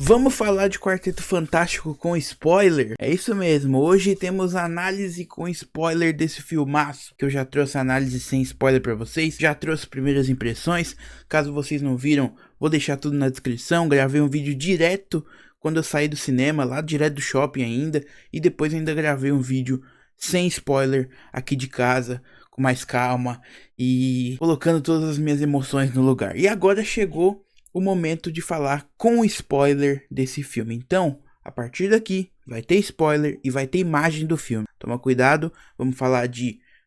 Vamos falar de Quarteto Fantástico com spoiler? É isso mesmo, hoje temos análise com spoiler desse filmaço, que eu já trouxe análise sem spoiler pra vocês, já trouxe primeiras impressões. Caso vocês não viram, vou deixar tudo na descrição. Gravei um vídeo direto quando eu saí do cinema, lá direto do shopping ainda, e depois ainda gravei um vídeo sem spoiler aqui de casa, com mais calma e colocando todas as minhas emoções no lugar. E agora chegou o momento de falar com spoiler desse filme. Então, a partir daqui, vai ter spoiler e vai ter imagem do filme. Toma cuidado, vamos falar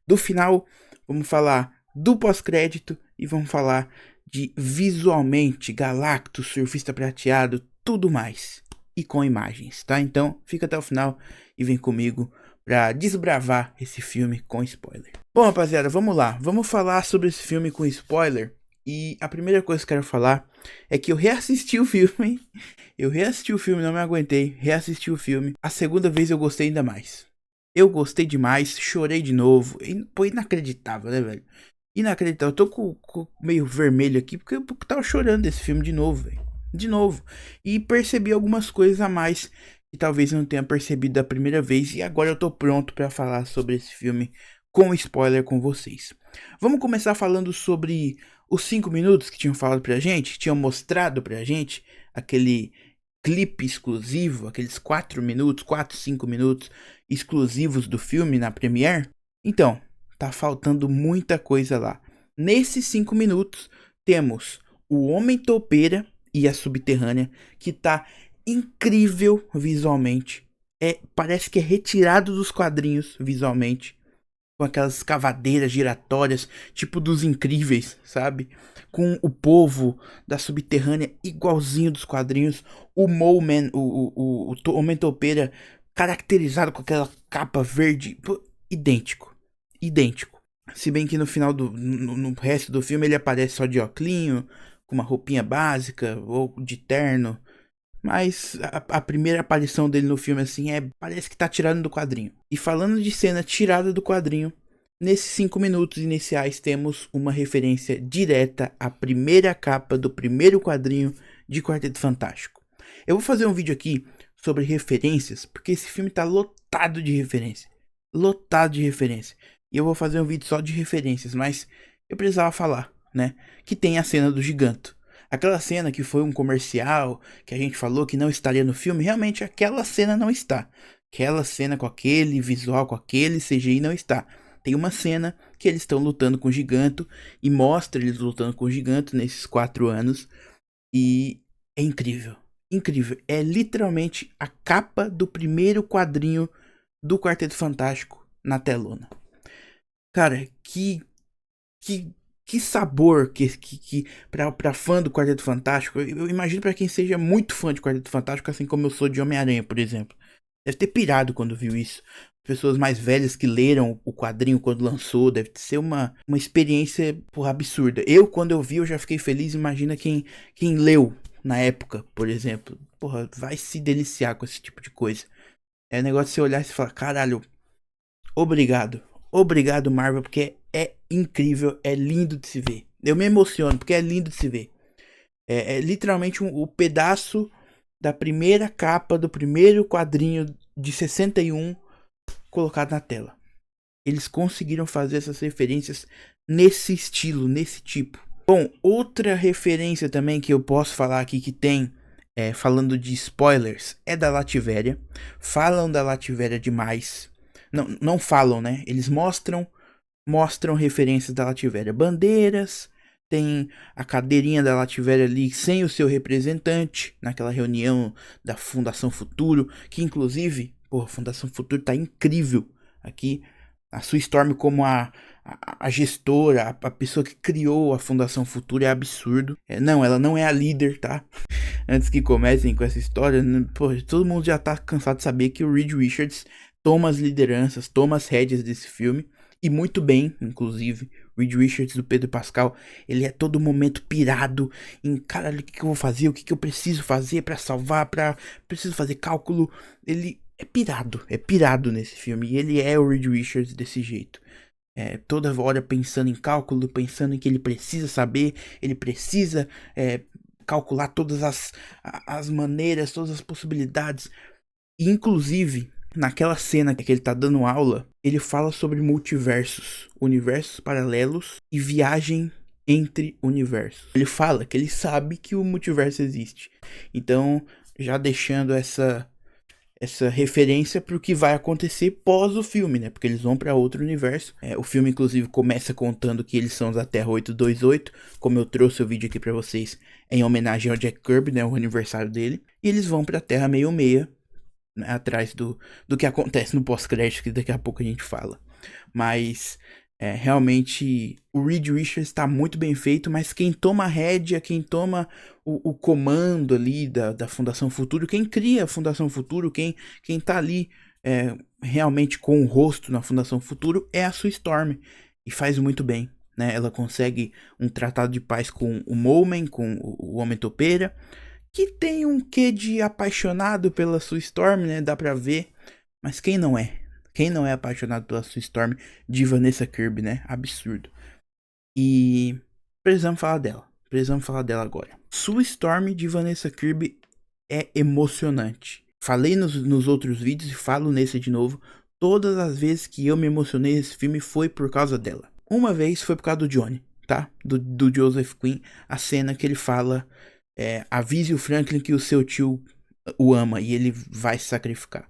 do final, vamos falar do pós-crédito e vamos falar de visualmente, Galactus, Surfista Prateado, tudo mais. E com imagens, tá? Então, fica até o final e vem comigo pra desbravar esse filme com spoiler. Bom, rapaziada, vamos lá. Vamos falar sobre esse filme com spoiler. E a primeira coisa que eu quero falar é que eu reassisti o filme. Eu reassisti o filme, não me aguentei. Reassisti o filme. A segunda vez eu gostei ainda mais. Eu gostei demais, chorei de novo. Pô, inacreditável, né, velho? Inacreditável. Eu tô com meio vermelho aqui porque eu tava chorando desse filme de novo, velho. De novo. E percebi algumas coisas a mais que talvez eu não tenha percebido da primeira vez. E agora eu tô pronto pra falar sobre esse filme com spoiler com vocês. Vamos começar falando sobre os 5 minutos que tinham falado pra gente, tinham mostrado pra gente aquele clipe exclusivo, aqueles 4 minutos, 4, 5 minutos exclusivos do filme na Premiere. Então, tá faltando muita coisa lá. Nesses 5 minutos, temos o Homem Toupeira e a Subterrânea, que tá incrível visualmente. Parece que é retirado dos quadrinhos visualmente, com aquelas cavadeiras giratórias, tipo dos Incríveis, sabe? Com o povo da Subterrânea igualzinho dos quadrinhos. O Mowman, o Homem Toupeira, caracterizado com aquela capa verde, pô, idêntico. Idêntico. Se bem que no final no resto do filme ele aparece só de óculinho, com uma roupinha básica, ou de terno. Mas a primeira aparição dele no filme, assim, parece que tá tirado do quadrinho. E falando de cena tirada do quadrinho, nesses 5 minutos iniciais temos uma referência direta à primeira capa do primeiro quadrinho de Quarteto Fantástico. Eu vou fazer um vídeo aqui sobre referências, porque esse filme tá lotado de referência. Lotado de referência. E eu vou fazer um vídeo só de referências, mas eu precisava falar, né? Que tem a cena do Giganto. Aquela cena que foi um comercial, que a gente falou que não estaria no filme, realmente aquela cena não está. Aquela cena com aquele visual, com aquele CGI não está. Tem uma cena que eles estão lutando com o Giganto e mostra eles lutando com o Giganto nesses 4 anos. E é incrível, incrível. É literalmente a capa do primeiro quadrinho do Quarteto Fantástico na telona. Cara, que sabor que pra fã do Quarteto Fantástico. Eu imagino pra quem seja muito fã de Quarteto Fantástico, assim como eu sou de Homem-Aranha, por exemplo. Deve ter pirado quando viu isso. Pessoas mais velhas que leram o quadrinho quando lançou, deve ser uma experiência, porra, absurda. Eu, quando eu vi, eu já fiquei feliz. Imagina quem leu na época, por exemplo. Porra, vai se deliciar com esse tipo de coisa. É negócio de você olhar e falar, caralho, obrigado. Obrigado, Marvel, porque é incrível, é lindo de se ver. Eu me emociono, porque é lindo de se ver. É literalmente o pedaço da primeira capa do primeiro quadrinho de 61 colocado na tela. Eles conseguiram fazer essas referências nesse estilo, nesse tipo. Bom, outra referência também que eu posso falar aqui que tem, falando de spoilers, é da Lativéria. Falam da Lativéria demais. Não falam, né? Eles mostram referências da Lativéria. Bandeiras, tem a cadeirinha da Lativéria ali sem o seu representante, naquela reunião da Fundação Futuro, que inclusive, porra, a Fundação Futuro tá incrível aqui. A Sue Storm como a gestora, a pessoa que criou a Fundação Futuro é absurdo. Não, ela não é a líder, tá? Antes que comecem com essa história, porra, todo mundo já tá cansado de saber que o Reed Richards toma as lideranças, toma as rédeas desse filme. E muito bem, inclusive, Reed Richards do Pedro Pascal, ele é todo momento pirado em, caralho, o que eu vou fazer, o que eu preciso fazer pra salvar, preciso fazer cálculo. Ele é pirado nesse filme, e ele é o Reed Richards desse jeito. Toda hora pensando em cálculo, pensando em que ele precisa saber, ele precisa calcular todas as maneiras, todas as possibilidades. E, inclusive, naquela cena que ele tá dando aula, ele fala sobre multiversos, universos paralelos e viagem entre universos. Ele fala que ele sabe que o multiverso existe. Então, já deixando essa referência para o que vai acontecer pós o filme, né? Porque eles vão para outro universo. O filme, inclusive, começa contando que eles são da Terra 828, como eu trouxe o vídeo aqui para vocês, em homenagem ao Jack Kirby, né? O aniversário dele. E eles vão para a Terra 66, né? Atrás do que acontece no pós-crédito, que daqui a pouco a gente fala. Mas realmente o Reed Richards está muito bem feito, mas quem toma a rédea, quem toma o comando ali da Fundação Futuro, quem cria a Fundação Futuro, quem tá ali realmente com o rosto na Fundação Futuro é a Sue Storm, e faz muito bem, né? Ela consegue um tratado de paz com o Moment, com o Homem-Topeira, que tem um quê de apaixonado pela Sue Storm, né? Dá pra ver, mas quem não é? Quem não é apaixonado pela Sue Storm de Vanessa Kirby, né? Absurdo. E precisamos falar dela. Precisamos falar dela agora. Sue Storm de Vanessa Kirby é emocionante. Falei nos outros vídeos e falo nesse de novo. Todas as vezes que eu me emocionei nesse filme foi por causa dela. Uma vez foi por causa do Johnny, tá? Do Joseph Quinn. A cena que ele fala... avise o Franklin que o seu tio o ama e ele vai se sacrificar.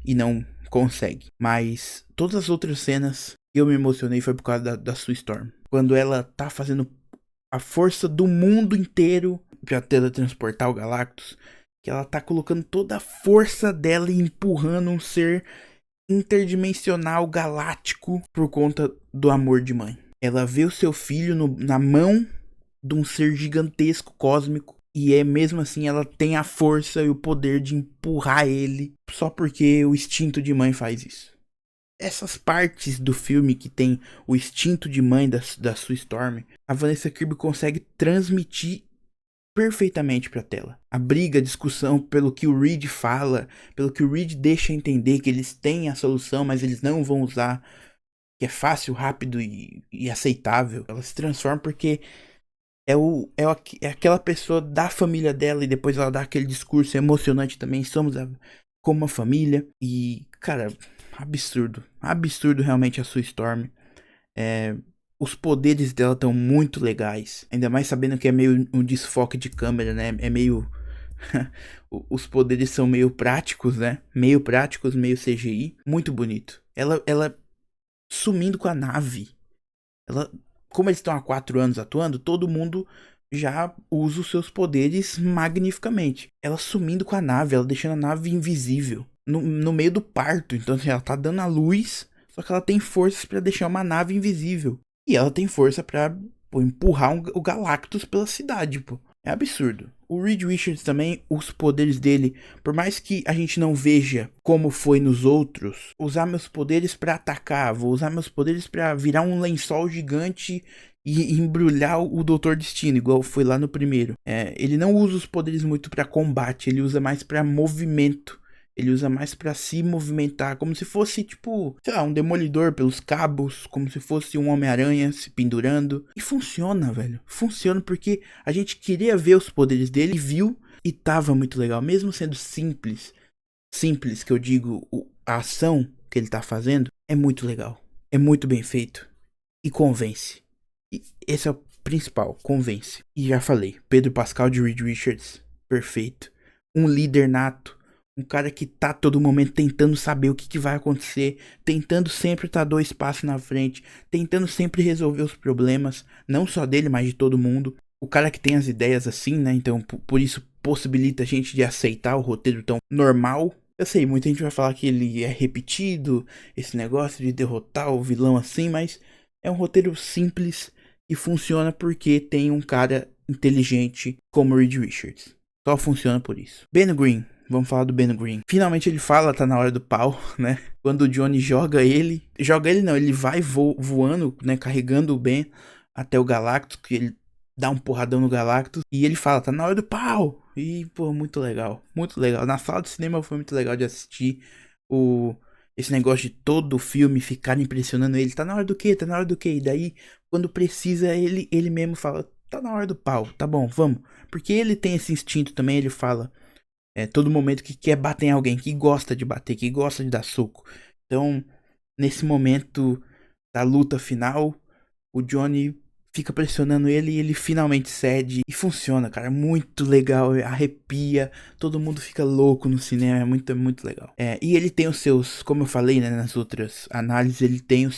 E não consegue. Mas todas as outras cenas eu me emocionei foi por causa da Sue Storm. Quando ela tá fazendo a força do mundo inteiro pra teletransportar o Galactus, que ela tá colocando toda a força dela e empurrando um ser interdimensional galáctico por conta do amor de mãe. Ela vê o seu filho na mão de um ser gigantesco, cósmico, e mesmo assim ela tem a força e o poder de empurrar ele só porque o instinto de mãe faz isso. Essas partes do filme que tem o instinto de mãe da Sue Storm, a Vanessa Kirby consegue transmitir perfeitamente pra tela. A briga, a discussão, pelo que o Reed fala, pelo que o Reed deixa entender que eles têm a solução, mas eles não vão usar, que é fácil, rápido e aceitável. Ela se transforma porque é aquela pessoa da família dela, e depois ela dá aquele discurso emocionante também, somos como uma família. E, cara, absurdo realmente a Sue Storm. Os poderes dela estão muito legais, ainda mais sabendo que é meio um desfoque de câmera, né? É meio... os poderes são meio práticos, né? Meio práticos, meio CGI, muito bonito. Ela sumindo com a nave. Como eles estão há 4 anos atuando, todo mundo já usa os seus poderes magnificamente. Ela sumindo com a nave, ela deixando a nave invisível. No meio do parto. Então assim, ela tá dando a luz, só que ela tem forças pra deixar uma nave invisível. E ela tem força pra empurrar o Galactus pela cidade, pô. É absurdo. O Reed Richards também, os poderes dele, por mais que a gente não veja como foi nos outros, usar meus poderes pra atacar, vou usar meus poderes pra virar um lençol gigante e embrulhar o Doutor Destino, igual foi lá no primeiro. Ele não usa os poderes muito pra combate, ele usa mais pra movimento. Ele usa mais pra se movimentar, como se fosse, tipo, sei lá, um demolidor pelos cabos, como se fosse um Homem-Aranha se pendurando. E funciona, velho. Funciona porque a gente queria ver os poderes dele, viu, e tava muito legal. Mesmo sendo simples, que eu digo, a ação que ele tá fazendo, é muito legal. É muito bem feito. E convence. E esse é o principal, convence. E já falei, Pedro Pascal de Reed Richards, perfeito. Um líder nato. Um cara que tá todo momento tentando saber o que vai acontecer, tentando sempre estar 2 passos na frente, tentando sempre resolver os problemas, não só dele, mas de todo mundo. O cara que tem as ideias assim, né? Então, por isso possibilita a gente de aceitar o roteiro tão normal. Eu sei, muita gente vai falar que ele é repetido, esse negócio de derrotar o vilão assim, mas é um roteiro simples e funciona porque tem um cara inteligente como Reed Richards. Só funciona por isso. Ben Green. Vamos falar do Ben Green. Finalmente ele fala, tá na hora do pau, né? Quando o Johnny joga ele não, ele vai voando, né? Carregando o Ben até o Galactus, que ele dá um porradão no Galactus. E ele fala, tá na hora do pau. E, pô, muito legal. Muito legal. Na sala de cinema foi muito legal de assistir esse negócio de todo o filme ficar impressionando ele. Tá na hora do quê? Tá na hora do quê? E daí, quando precisa, ele mesmo fala, tá na hora do pau, tá bom, vamos. Porque ele tem esse instinto também, ele fala todo momento que quer bater em alguém, que gosta de bater, que gosta de dar soco. Então, nesse momento da luta final, o Johnny fica pressionando ele e ele finalmente cede. E funciona, cara. Muito legal. Arrepia. Todo mundo fica louco no cinema. É muito legal. E ele tem os seus, como eu falei, né, nas outras análises, ele tem os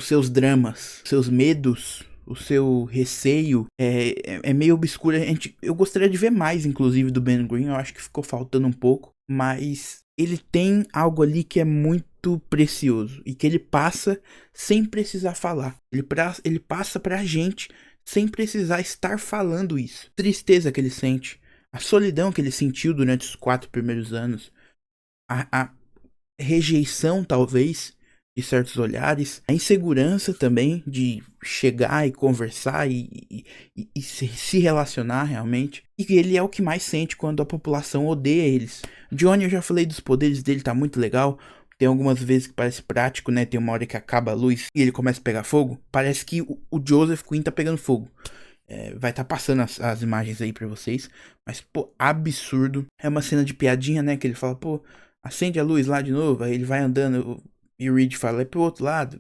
seus dramas, os seus medos. O seu receio é meio obscuro. Eu gostaria de ver mais, inclusive, do Ben Green. Eu acho que ficou faltando um pouco. Mas ele tem algo ali que é muito precioso e que ele passa sem precisar falar. Ele passa pra gente sem precisar estar falando isso. A tristeza que ele sente, a solidão que ele sentiu durante os 4 primeiros anos, a rejeição, talvez, de certos olhares, a insegurança também de chegar e conversar e se relacionar realmente. E ele é o que mais sente quando a população odeia eles. Johnny, eu já falei dos poderes dele, tá muito legal. Tem algumas vezes que parece prático, né? Tem uma hora que acaba a luz e ele começa a pegar fogo. Parece que o Joseph Quinn tá pegando fogo. Vai estar passando as imagens aí pra vocês. Mas, pô, absurdo. É uma cena de piadinha, né? Que ele fala, pô, acende a luz lá de novo. Aí ele vai andando e o Reed fala, é pro outro lado.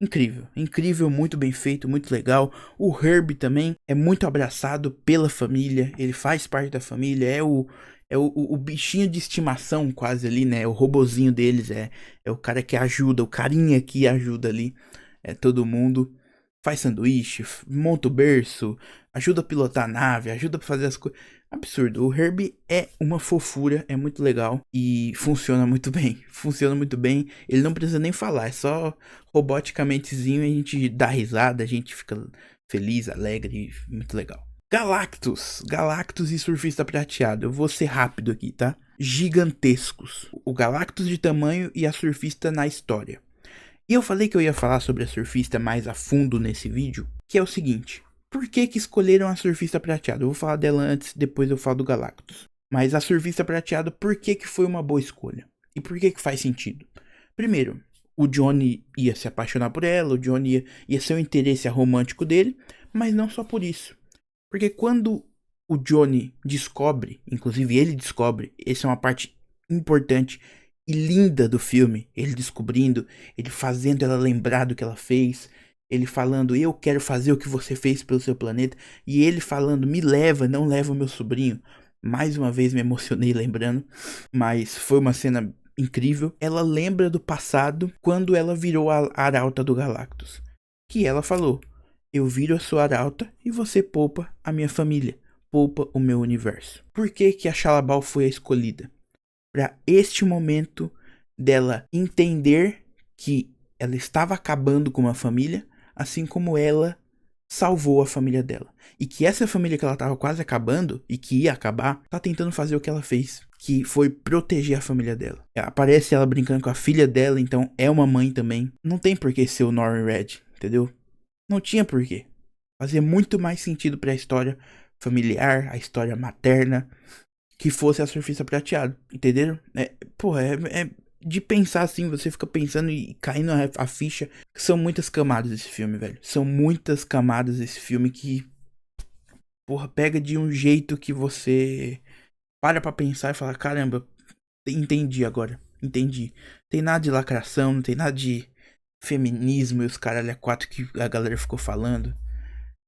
Incrível, incrível, muito bem feito, muito legal. O Herb também é muito abraçado pela família. Ele faz parte da família, é o bichinho de estimação quase ali, né? O robozinho deles, é o cara que ajuda, o carinha que ajuda ali todo mundo. Faz sanduíche, monta o berço, ajuda a pilotar a nave, ajuda a fazer as coisas. Absurdo. O Herbie é uma fofura, é muito legal e funciona muito bem. Funciona muito bem. Ele não precisa nem falar, é só roboticamentezinho e a gente dá risada, a gente fica feliz, alegre, muito legal. Galactus e Surfista Prateado. Eu vou ser rápido aqui, tá? Gigantescos. O Galactus de tamanho e a Surfista na história. E eu falei que eu ia falar sobre a Surfista mais a fundo nesse vídeo, que é o seguinte. Por que escolheram a Surfista Prateada? Eu vou falar dela antes, depois eu falo do Galactus. Mas a Surfista Prateada, por que foi uma boa escolha? E por que faz sentido? Primeiro, o Johnny ia se apaixonar por ela, o Johnny ia ser o interesse romântico dele, mas não só por isso. Porque quando o Johnny descobre, inclusive ele descobre, essa é uma parte importante e linda do filme, ele descobrindo, ele fazendo ela lembrar do que ela fez, ele falando, eu quero fazer o que você fez pelo seu planeta, e ele falando, me leva, não leva o meu sobrinho. Mais uma vez me emocionei lembrando, mas foi uma cena incrível. Ela lembra do passado quando ela virou a arauta do Galactus, que ela falou, eu viro a sua arauta e você poupa a minha família, poupa o meu universo. Por que a Shalla-Bal foi a escolhida? Para este momento dela entender que ela estava acabando com uma família, assim como ela salvou a família dela. E que essa família que ela estava quase acabando, e que ia acabar, tá tentando fazer o que ela fez, que foi proteger a família dela. Aparece ela brincando com a filha dela, então é uma mãe também. Não tem por que ser o Norman Red, entendeu? Não tinha por quê. Fazia muito mais sentido para a história familiar, a história materna, que fosse a Surfista Prateado, entenderam? É de pensar assim, você fica pensando e caindo a ficha. São muitas camadas esse filme, velho. São muitas camadas esse filme que, porra, pega de um jeito que você pra pensar e fala, caramba, entendi agora, entendi. Tem nada de lacração, não tem nada de feminismo e os caralho a quatro que a galera ficou falando.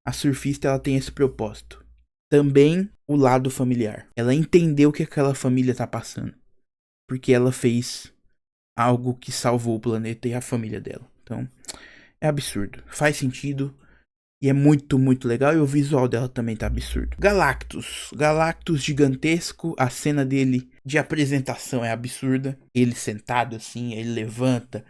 A Surfista, ela tem esse propósito. Também o lado familiar. Ela entendeu o que aquela família tá passando. Porque ela fez algo que salvou o planeta e a família dela. Então, é absurdo. Faz sentido. E é muito, muito legal. E o visual dela também tá absurdo. Galactus. Galactus gigantesco. A cena dele de apresentação é absurda. Ele sentado assim, ele levanta.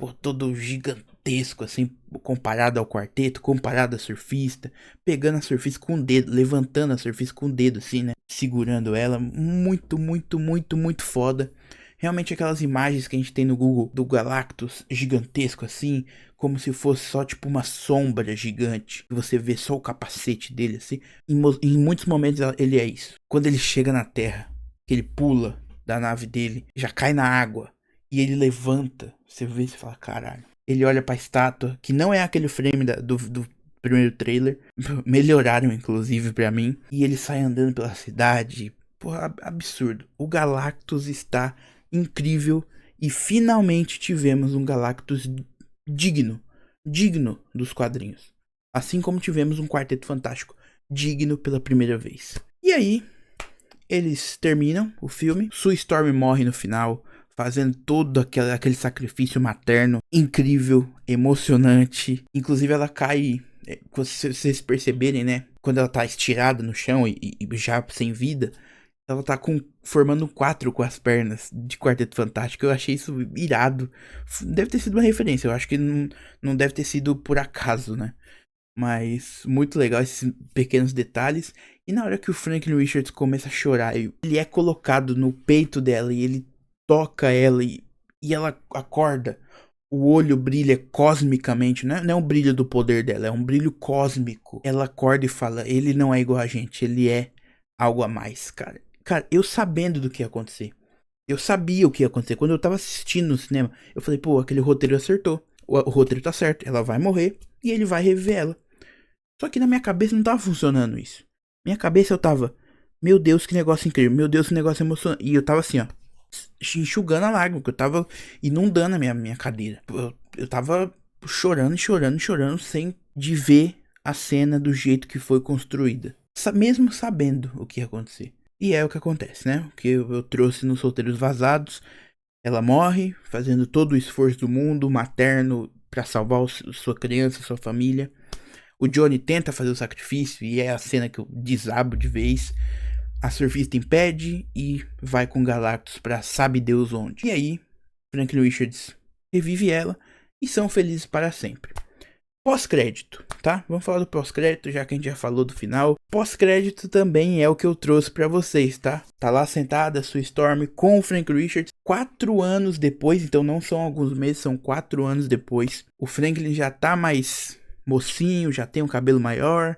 Pô, todo gigantesco, assim, comparado ao quarteto, comparado à Surfista, pegando a Surfista com o dedo, levantando a Surfista com o dedo, assim, né, segurando ela, muito, muito, muito, muito foda. Realmente aquelas imagens que a gente tem no Google do Galactus gigantesco, assim, como se fosse só, tipo, uma sombra gigante, que você vê só o capacete dele, assim, em muitos momentos ele é isso. Quando ele chega na Terra, que ele pula da nave dele, já cai na água, e ele levanta, você vê e fala, caralho. Ele olha pra estátua, que não é aquele frame primeiro trailer. Melhoraram, inclusive, pra mim. E ele sai andando pela cidade. Porra, absurdo. O Galactus está incrível. E finalmente tivemos um Galactus digno. Digno dos quadrinhos. Assim como tivemos um Quarteto Fantástico digno pela primeira vez. E aí, eles terminam o filme. Sue Storm morre no final, fazendo todo aquele sacrifício materno incrível, emocionante. Inclusive ela cai, se vocês perceberem, né? Quando ela tá estirada no chão e já sem vida, ela tá formando 4 com as pernas de Quarteto Fantástico. Eu achei isso irado. Deve ter sido uma referência, eu acho que não deve ter sido por acaso, né? Mas muito legal esses pequenos detalhes. E na hora que o Franklin Richards começa a chorar, ele é colocado no peito dela e ele toca ela e ela acorda. O olho brilha cosmicamente, não é um brilho do poder dela, é um brilho cósmico. Ela acorda e fala, ele não é igual a gente, ele é algo a mais, cara. Cara, eu sabendo do que ia acontecer. Eu sabia o que ia acontecer. Quando eu tava assistindo no cinema, eu falei, pô, aquele roteiro acertou. O roteiro tá certo, ela vai morrer e ele vai reviver ela. Só que na minha cabeça não tava funcionando isso. Minha cabeça eu tava, meu Deus, que negócio incrível, meu Deus, que negócio emocionante. E eu tava assim, ó, enxugando a lágrima, que eu tava inundando a minha cadeira. Eu tava chorando, sem de ver a cena do jeito que foi construída. Mesmo sabendo o que ia acontecer. E é o que acontece, né? O que eu trouxe nos roteiros vazados. Ela morre, fazendo todo o esforço do mundo, materno, pra salvar sua criança, sua família. O Johnny tenta fazer o sacrifício e é a cena que eu desabo de vez. A surfista impede e vai com Galactus pra sabe Deus onde. E aí, Franklin Richards revive ela e são felizes para sempre. Pós-crédito, tá? Vamos falar do pós-crédito, já que a gente já falou do final. Pós-crédito também é o que eu trouxe pra vocês, tá? Tá lá sentada a Sue Storm com o Frank Richards. 4 anos depois, então não são alguns meses, são 4 anos depois. O Franklin já tá mais mocinho, já tem um cabelo maior,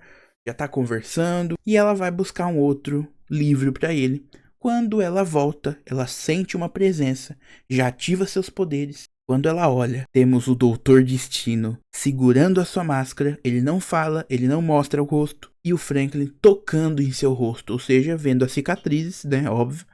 já tá conversando. E ela vai buscar um outro livro pra ele. Quando ela volta, ela sente uma presença, já ativa seus poderes. Quando ela olha, temos o Doutor Destino segurando a sua máscara, ele não fala, ele não mostra o rosto, e o Franklin tocando em seu rosto, ou seja, vendo as cicatrizes, né, óbvio,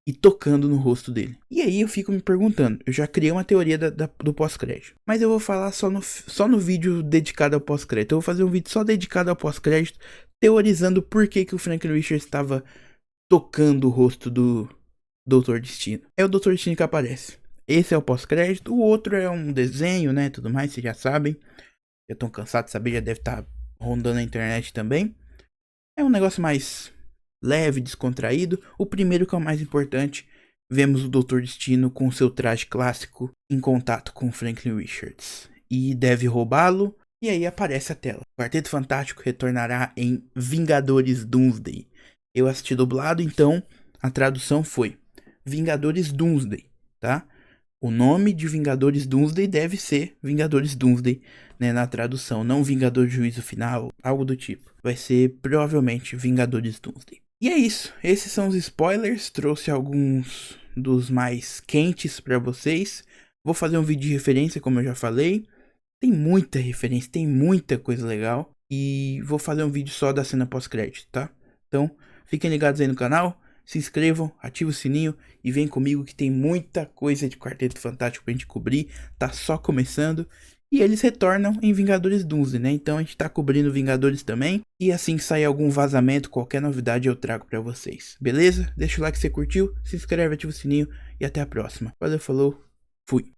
e tocando no rosto dele. E aí eu fico me perguntando, eu já criei uma teoria do pós-crédito, mas eu vou falar só no vídeo dedicado ao pós-crédito. Eu vou fazer um vídeo só dedicado ao pós-crédito, teorizando por que o Franklin Richards estava tocando o rosto do Doutor Destino. É o Doutor Destino que aparece. Esse é o pós-crédito, o outro é um desenho, né, tudo mais, vocês já sabem. Eu tô cansado de saber, já deve estar rondando na internet também. É um negócio mais leve, descontraído. O primeiro, que é o mais importante, vemos o Doutor Destino com seu traje clássico em contato com Franklin Richards. E deve roubá-lo, e aí aparece a tela. O Quarteto Fantástico retornará em Vingadores Doomsday. Eu assisti dublado, então a tradução foi Vingadores Doomsday, tá? O nome de Vingadores Doomsday deve ser Vingadores Doomsday, né, na tradução, não Vingador Juízo Final, algo do tipo. Vai ser provavelmente Vingadores Doomsday. E é isso, esses são os spoilers, trouxe alguns dos mais quentes pra vocês. Vou fazer um vídeo de referência, como eu já falei. Tem muita referência, tem muita coisa legal. E vou fazer um vídeo só da cena pós-crédito, tá? Então, fiquem ligados aí no canal. Se inscrevam, ativem o sininho e vem comigo que tem muita coisa de Quarteto Fantástico pra gente cobrir. Tá só começando. E eles retornam em Vingadores Doomsday, né? Então a gente tá cobrindo Vingadores também. E assim que sair algum vazamento, qualquer novidade eu trago pra vocês. Beleza? Deixa o like se você curtiu, se inscreve, ativa o sininho e até a próxima. Valeu, falou, fui.